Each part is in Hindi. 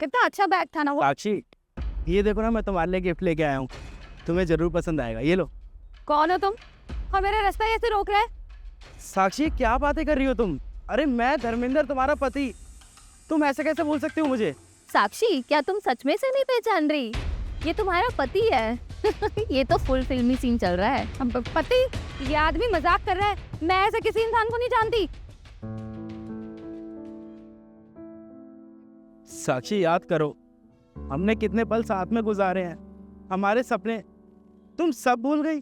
कितना अच्छा बैग था ना वो। साक्षी, ये देखो ना, मैं तुम्हारे लिए गिफ्ट लेके आया हूँ, तुम्हें जरूर पसंद आएगा। ये लो। कौन हो तुम और मेरा रास्ता ऐसे रोक रहा है? साक्षी, क्या बातें कर रही हो तुम? अरे मैं धर्मेंद्र, तुम्हारा पति। तुम ऐसे कैसे बोल सकती हो मुझे? साक्षी, क्या तुम सच में से नहीं पहचान रही? ये तुम्हारा पति है। ये तो फुल फिल्मी सीन चल रहा है। पति? ये आदमी मजाक कर रहा है। मैं ऐसे किसी इंसान को नहीं जानती। साक्षी, याद करो, हमने कितने पल साथ में गुजारे हैं, हमारे सपने। तुम सब भूल गई?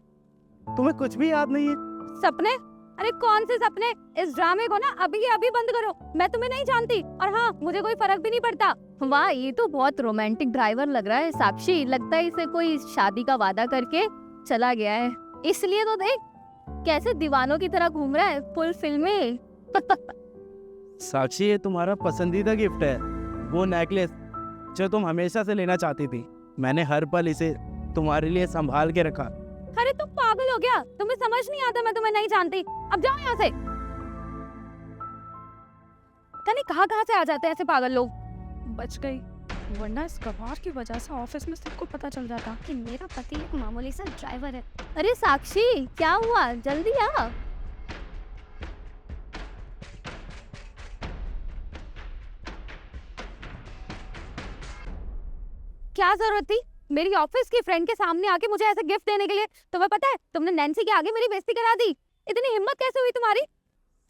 तुम्हें कुछ भी याद नहीं है? सपने? अरे कौन से सपने? इस ड्रामे को ना अभी के अभी बंद करो। मैं तुम्हें नहीं जानती और हाँ, मुझे कोई फर्क भी नहीं पड़ता। वाह, ये तो बहुत रोमांटिक ड्राइवर लग रहा है साक्षी। लगता है इसे कोई शादी का वादा करके चला गया है। इसलिए तो देख कैसे दीवानों की तरह घूम रहा है, फुल फिल्म में। साक्षी, ये तुम्हारा पसंदीदा गिफ्ट है, वो नेकलेस जो तुम हमेशा से लेना चाहती थी। मैंने हर पल इसे तुम्हारे लिए संभाल के रखा। अरे तुम पागल हो गया? तुम्हें समझ नहीं आता मैं तुम्हें नहीं जानती। अब जाओ यहाँ से। पता नहीं कहाँ से आ जाते हैं ऐसे पागल लोग। बच गई, वरना इस गवार की वजह से ऑफिस में सबको पता चल जाता कि मेरा पति एक मामूली सा ड्राइवर है। अरे साक्षी, क्या हुआ? जल्दी आ। क्या जरूरत थी मेरी ऑफिस की फ्रेंड के सामने आके मुझे ऐसे गिफ्ट देने के लिए? तुम्हें पता है तुमने नैन्सी के आगे मेरी बेइज्जती करा दी। इतनी हिम्मत कैसे हुई तुम्हारी?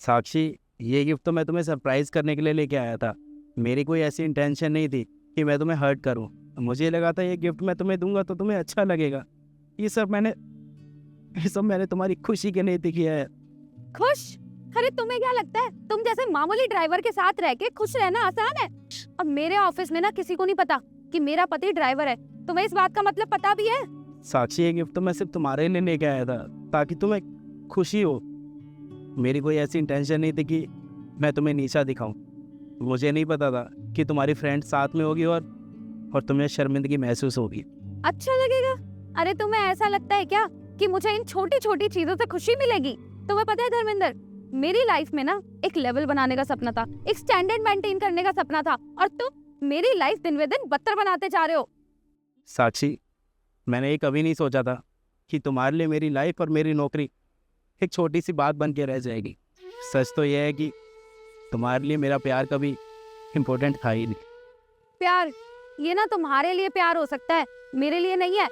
साक्षी, ये गिफ्ट तो मैं तुम्हें सरप्राइज करने के लिए लेके आया था। मेरी कोई ऐसी इंटेंशन नहीं थी कि मैं तुम्हें हर्ट करूं। मुझे लगा था ये गिफ्ट मैं तुम्हें दूंगा तो तुम्हें अच्छा लगेगा। ये सब मैंने तुम्हारी खुशी के लिए किया है। खुश? अरे तुम्हें क्या लगता है तुम जैसे मामूली ड्राइवर के साथ रह के खुश रहना आसान है? और मेरे ऑफिस में ना किसी को नहीं पता कि मेरा पति ड्राइवर है। तुम्हें इस बात का मतलब पता भी है? साक्षी, ये गिफ्ट तो मैं सिर्फ तुम्हारे लिए लेके आया था ताकि तुम्हें खुशी हो। मेरी कोई ऐसी इंटेंशन नहीं थी कि मैं तुम्हें नीचा दिखाऊं। मुझे नहीं पता था कि तुम्हारी फ्रेंड साथ में होगी और तुम्हें शर्मिंदगी महसूस होगी। अच्छा लगेगा? अरे तुम्हें ऐसा लगता है क्या कि मुझे इन छोटी छोटी चीजों से खुशी मिलेगी? तुम्हें पता है धर्मेंद्र, मेरी लाइफ में ना एक लेवल बनाने का सपना था, एक स्टैंडर्ड मेंटेन करने का सपना था, और तुम मेरी लाइफ दिन ब दिन बदतर बनाते जा रहे हो। साक्षी, मैंने ये कभी नहीं सोचा था कि तुम्हारे लिए मेरी लाइफ और मेरी नौकरी एक छोटी सी बात बन के रह जाएगी। सच तो यह है कि तुम्हारे लिए मेरा प्यार कभी इम्पोर्टेंट था ही नहीं। प्यार? ये ना तुम्हारे लिए प्यार हो सकता है, मेरे लिए नहीं है।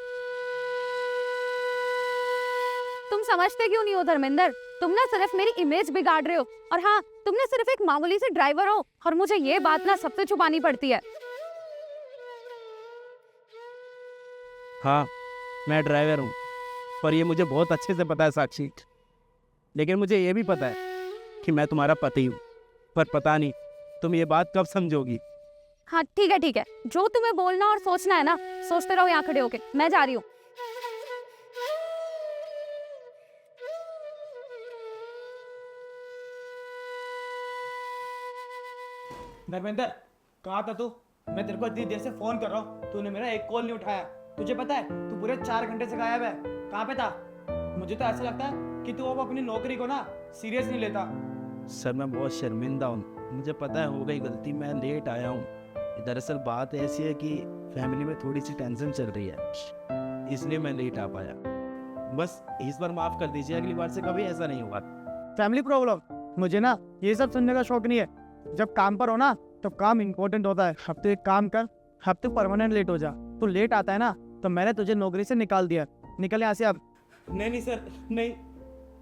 तुम समझते क्यों नहीं हो धर्मेंद्र? तुम ना सिर्फ मेरी इमेज बिगाड़ रहे हो, और हाँ, तुम ना सिर्फ एक मामूली से ड्राइवर हो और मुझे ये बात ना सबसे छुपानी पड़ती है। हाँ, मैं ड्राइवर हूँ, पर ये मुझे बहुत अच्छे से पता है साक्षी। लेकिन मुझे ये भी पता है कि मैं तुम्हारा पति हूँ, पर पता नहीं तुम ये बात कब समझोगी। हाँ ठीक है, जो तुम्हें बोलना और सोचना है ना, सोचते रहो यहाँ खड़े होके। मैं जा रही हूँ। धर्मेंद्र, कहाँ था तू? मैं तेरे को इतनी देर से फोन कर रहा हूँ, तूने मेरा एक कॉल नहीं उठाया। तुझे पता है तू पूरे 4 घंटे से गायब है। कहाँ पे था? मुझे तो ऐसा लगता है कि तू अब अपनी नौकरी को ना सीरियस नहीं लेता। सर, मैं बहुत शर्मिंदा हूँ, मुझे पता है हो गई गलती, मैं लेट आया हूँ। दरअसल बात ऐसी है कि फैमिली में थोड़ी सी टेंशन चल रही है, इसलिए मैं लेट आ पाया। बस इस बार माफ़ कर दीजिए, अगली बार से कभी ऐसा नहीं होगा। Family problem? मुझे ना ये सब सुनने का शौक नहीं है। जब काम पर हो ना तो काम इम्पोर्टेंट होता है। हफ्ते एक काम कर, हफ्ते परमानेंट लेट हो जा। तू लेट आता है ना तो मैंने तुझे नौकरी से निकाल दिया। निकल यहाँ से अब। नहीं सर, नहीं,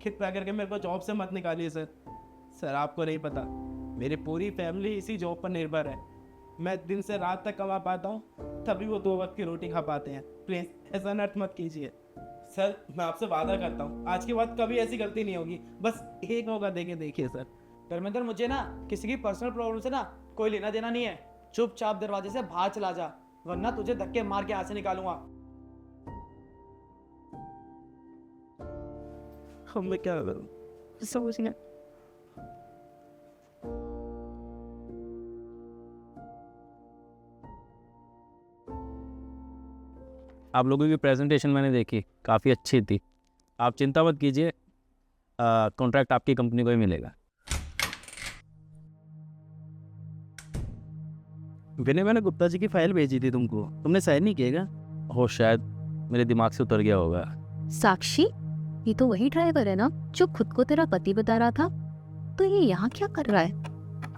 कृपया करके मेरे को जॉब से मत निकालिए सर। सर, आपको नहीं पता, मेरी पूरी फैमिली इसी जॉब पर निर्भर है। मैं दिन से रात तक कमा पाता हूँ, तभी वो 2 वक्त की रोटी खा पाते हैं। प्लीज़ ऐसा नर्थ मत कीजिए सर, मैं आपसे वादा करता हूँ आज के बाद कभी ऐसी गलती नहीं होगी। बस एक मौका देके देखिए सर। धर्मेंद्र, मुझे ना किसी की पर्सनल प्रॉब्लम से ना कोई लेना देना नहीं है। चुपचाप दरवाजे से बाहर चला जा, वरना तुझे धक्के मार के यहाँ से निकालूंगा। अब मैं क्या करूँ? सोचने आप लोगों की प्रेजेंटेशन मैंने देखी, काफ़ी अच्छी थी। आप चिंता मत कीजिए, कॉन्ट्रैक्ट आपकी कंपनी को ही मिलेगा। विनय, मैंने गुप्ता जी की फाइल भेजी थी तुमको, तुमने साइन नहीं किएगा? हो शायद मेरे दिमाग से उतर गया होगा। साक्षी, ये तो वही ड्राइवर है ना जो खुद को तेरा पति बता रहा था? तो ये यहाँ क्या कर रहा है?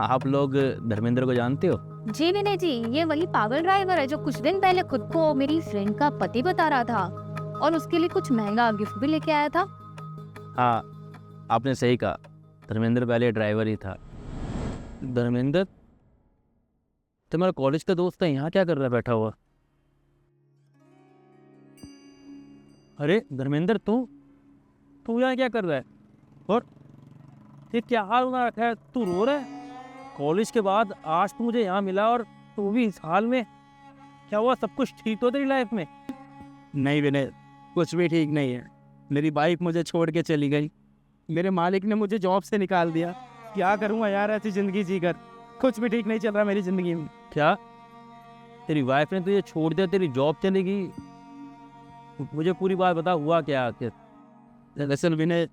आप लोग धर्मेंद्र को जानते हो? जी विनय जी, ये वही पागल ड्राइवर है जो कुछ दिन पहले खुद को मेरी फ्रेंड का पति बता रहा था और उसके लिए कुछ महंगा गिफ्ट भी लेके आया था। हाँ, आपने सही कहा, धर्मेंद्र पहले ड्राइवर ही था। धर्मेंद्र तुम्हारा कॉलेज का दोस्त है, यहाँ क्या कर रहा है बैठा हुआ? अरे धर्मेंद्र, तू यहाँ क्या कर रहा है? और ये क्या हाल बना रखा है? तू रो रहा है? कॉलेज के बाद आज तू मुझे यहाँ मिला और तू भी इस हाल में। क्या हुआ, सब कुछ ठीक तो तेरी लाइफ में? नहीं विनय, कुछ भी ठीक नहीं है। मेरी वाइफ मुझे छोड़ के चली गई, मेरे मालिक ने मुझे जॉब से निकाल दिया। क्या करूँगा यार ऐसी ज़िंदगी जीकर, कुछ भी ठीक नहीं चल रहा मेरी ज़िंदगी में। क्या तेरी वाइफ ने तुझे छोड़ दिया, तेरी जॉब चली गई? मुझे पूरी बात बता, हुआ क्या आखिर? दरअसल विनय,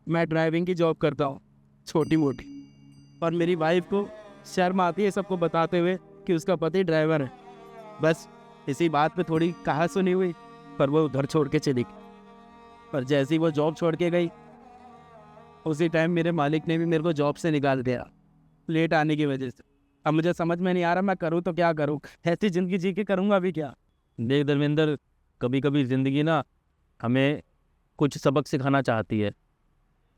मैं ड्राइविंग की जॉब करता हूँ, छोटी मोटी, और मेरी वाइफ को शर्म आती है सबको बताते हुए कि उसका पति ड्राइवर है। बस इसी बात पे थोड़ी कहा सुनी हुई, पर वो घर छोड़ के चली गई। पर जैसे ही वो जॉब छोड़ के गई, उसी टाइम मेरे मालिक ने भी मेरे को जॉब से निकाल दिया, लेट आने की वजह से। अब मुझे समझ में नहीं आ रहा मैं करूँ तो क्या करूँ, ऐसी ज़िंदगी जी के करूँगा अभी क्या? देख धर्मेंद्र, कभी कभी ज़िंदगी ना हमें कुछ सबक सिखाना चाहती है।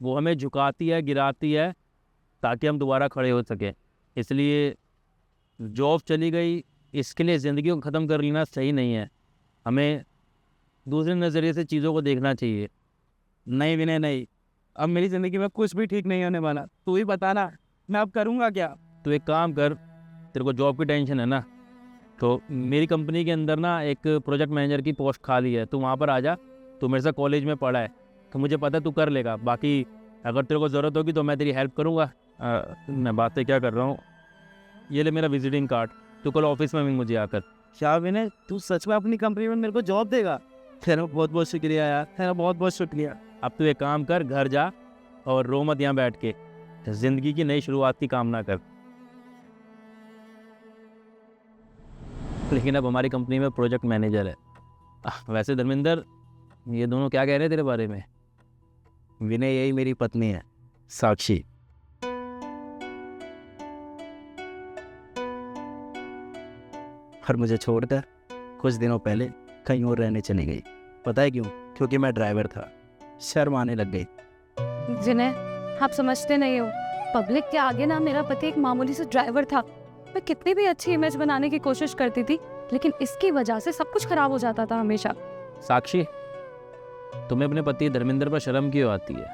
वो हमें झुकाती है, गिराती है, ताकि हम दोबारा खड़े हो सकें। इसलिए जॉब चली गई, इसके लिए ज़िंदगी को ख़त्म कर लेना सही नहीं है। हमें दूसरे नज़रिए से चीज़ों को देखना चाहिए। नहीं विनय नहीं, अब मेरी ज़िंदगी में कुछ भी ठीक नहीं होने वाला। तू ही बताना मैं अब करूँगा क्या? तो एक काम कर, तेरे को जॉब की टेंशन है ना, तो मेरी कंपनी के अंदर ना एक प्रोजेक्ट मैनेजर की पोस्ट खाली है, तू वहाँ पर आ जा। तू मेरे साथ कॉलेज में पढ़ा है तो मुझे पता है तू कर लेगा। बाकी अगर तेरे को ज़रूरत होगी तो मैं तेरी हेल्प करूँगा। मैं बातें क्या कर रहा हूँ, ये ले मेरा विजिटिंग कार्ड, तू कल ऑफिस में मिल मुझे आकर। क्या विनय, तू सच में अपनी कंपनी में मेरे को जॉब देगा? तेरा बहुत बहुत शुक्रिया यार, तेरा बहुत बहुत शुक्रिया। अब तू एक काम कर, घर जा और रो मत यहाँ बैठ के, ज़िंदगी की नई शुरुआत की कामना कर। लेकिन अब हमारी कंपनी में प्रोजेक्ट मैनेजर है। वैसे धर्मेंद्र, ये दोनों क्या कह रहे हैं तेरे बारे में? विनय, यही मेरी पत्नी है साक्षी। और मुझे छोड़कर कुछ दिनों पहले कहीं और रहने चली गई। पता है क्यों? क्योंकि मैं ड्राइवर था, शर्म आने लग गई। जिन्हें आप समझते नहीं हो, पब्लिक के आगे ना मेरा पति एक मामूली से ड्राइवर था। मैं कितनी भी अच्छी इमेज बनाने की कोशिश करती थी, लेकिन इसकी वजह से सब कुछ खराब हो जाता था हमेशा। साक्षी, तुम्हें अपने पति धर्मेंद्र पर शर्म क्यों आती है?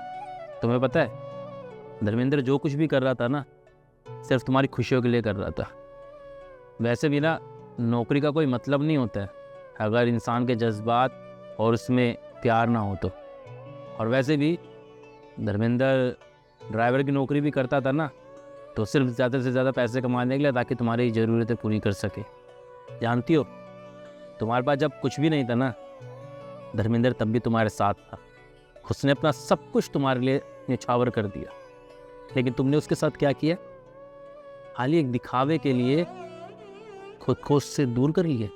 तुम्हें पता है धर्मेंद्र जो कुछ भी कर रहा था ना, सिर्फ तुम्हारी खुशियों के लिए कर रहा था। वैसे भी ना नौकरी का कोई मतलब नहीं होता है अगर इंसान के जज्बात और उसमें प्यार ना हो तो। और वैसे भी धर्मेंद्र ड्राइवर की नौकरी भी करता था ना, तो सिर्फ ज़्यादा से ज़्यादा पैसे कमाने के लिए, ताकि तुम्हारी ज़रूरतें पूरी कर सके। जानती हो, तुम्हारे पास जब कुछ भी नहीं था ना, धर्मेंद्र तब भी तुम्हारे साथ था। उसने अपना सब कुछ तुम्हारे लिए न्यौछावर कर दिया, लेकिन तुमने उसके साथ क्या किया? खाली एक दिखावे के लिए खुद को उससे दूर कर लिया।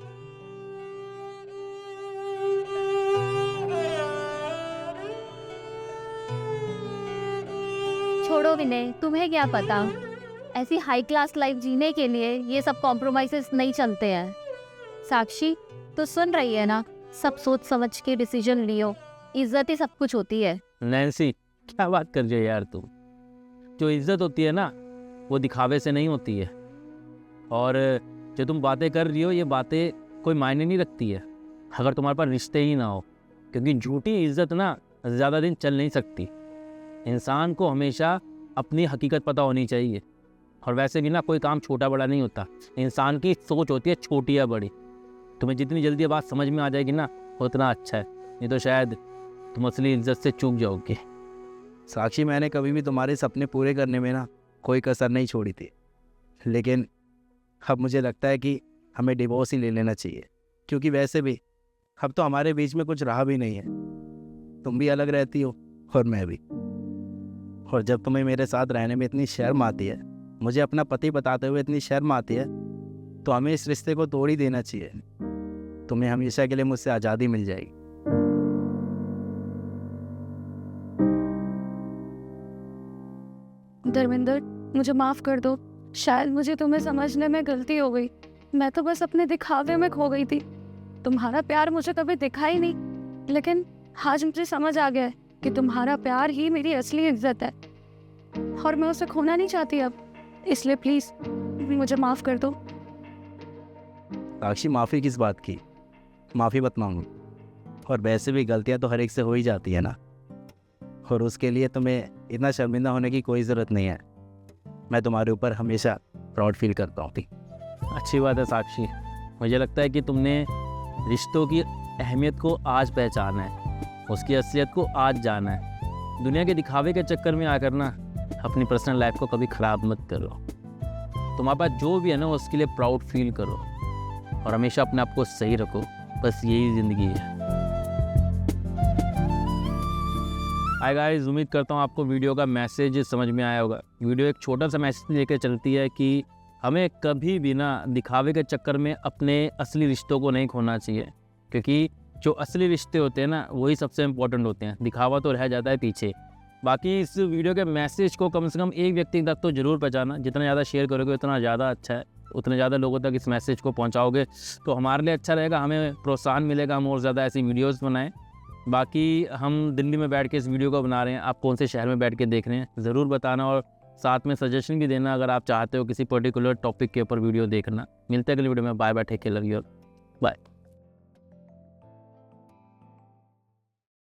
छोड़ो विनय, तुम्हें क्या पता, ऐसी हाई क्लास लाइफ जीने के लिए ये सब कॉम्प्रोमाइजेस नहीं चलते हैं। साक्षी, तो सुन रही है ना, सब सोच समझ के डिसीजन लियो, इज्जत ही सब कुछ होती है। नैन्सी, क्या बात कर रही है यार तुम? जो इज्जत होती है ना, वो दिखावे से नहीं होती है। और जो तुम बातें कर रही हो, ये बातें कोई मायने नहीं रखती है अगर तुम्हारे पास रिश्ते ही ना हो, क्योंकि झूठी इज्जत ना ज़्यादा दिन चल नहीं सकती। इंसान को हमेशा अपनी हकीकत पता होनी चाहिए। और वैसे भी ना कोई काम छोटा बड़ा नहीं होता, इंसान की सोच होती है छोटी या बड़ी। तुम्हें जितनी जल्दी ये बात समझ में आ जाएगी ना, उतना अच्छा है, नहीं तो शायद तुम असली इज्जत से चूक जाओगे। साक्षी, मैंने कभी भी तुम्हारे सपने पूरे करने में ना कोई कसर नहीं छोड़ी थी, लेकिन अब मुझे लगता है कि हमें डिवोर्स ही ले लेना चाहिए, क्योंकि वैसे भी अब तो हमारे बीच में कुछ रहा भी नहीं है। तुम भी अलग रहती हो और मैं भी। और जब तुम्हें मेरे साथ रहने में इतनी शर्म आती है, मुझे अपना पति बताते हुए इतनी शर्म आती है, तो हमें इस रिश्ते को तोड़ ही देना चाहिए। तुम्हें हमेशा के लिए मुझसे आज़ादी मिल जाएगी। धर्मेंद्र, मुझे माफ़ कर दो। शायद मुझे तुम्हें समझने में गलती हो गई। मैं तो बस अपने दिखावे में खो गई थी। तुम्हारा प्यार मुझे कभी दिखा ही नहीं, लेकिन आज मुझे समझ आ गया है कि तुम्हारा प्यार ही मेरी असली इज्जत है और मैं उसे खोना नहीं चाहती अब। इसलिए प्लीज़ मुझे माफ़ कर दो। साक्षी, माफ़ी किस बात की? माफ़ी मत मांगो। और वैसे भी गलतियां तो हर एक से हो ही जाती है ना, और उसके लिए तुम्हें इतना शर्मिंदा होने की कोई ज़रूरत नहीं है। मैं तुम्हारे ऊपर हमेशा प्राउड फील करता हूँ। अच्छी बात है साक्षी, मुझे लगता है कि तुमने रिश्तों की अहमियत को आज पहचाना है, उसकी असलियत को आज जाना है। दुनिया के दिखावे के चक्कर में आकर ना अपनी पर्सनल लाइफ को कभी ख़राब मत करो। तुम्हारे पास जो भी है ना उसके लिए प्राउड फील करो और हमेशा अपने आप को सही रखो। बस यही ज़िंदगी है। हाय गाइस, उम्मीद करता हूँ आपको वीडियो का मैसेज समझ में आया होगा। वीडियो एक छोटा सा मैसेज लेकर चलती है कि हमें कभी भी ना दिखावे के चक्कर में अपने असली रिश्तों को नहीं खोना चाहिए, क्योंकि जो असली रिश्ते होते हैं ना वही सबसे इम्पोर्टेंट होते हैं। दिखावा तो रह जाता है पीछे। बाकी इस वीडियो के मैसेज को कम से कम एक व्यक्ति तक तो ज़रूर पहुँचाना। जितना ज़्यादा शेयर करोगे उतना ज़्यादा अच्छा है, उतने ज़्यादा लोगों तक इस मैसेज को पहुँचाओगे तो हमारे लिए अच्छा रहेगा, हमें प्रोत्साहन मिलेगा, हम और ज़्यादा ऐसी वीडियोज़ बनाएं। बाकी हम दिल्ली में बैठ के इस वीडियो को बना रहे हैं, आप कौन से शहर में बैठ के देख रहे हैं ज़रूर बताना, और साथ में सजेशन भी देना अगर आप चाहते हो किसी पर्टिकुलर टॉपिक के ऊपर वीडियो देखना। मिलते हैं अगली वीडियो में। Bye bye, take care, love you, bye.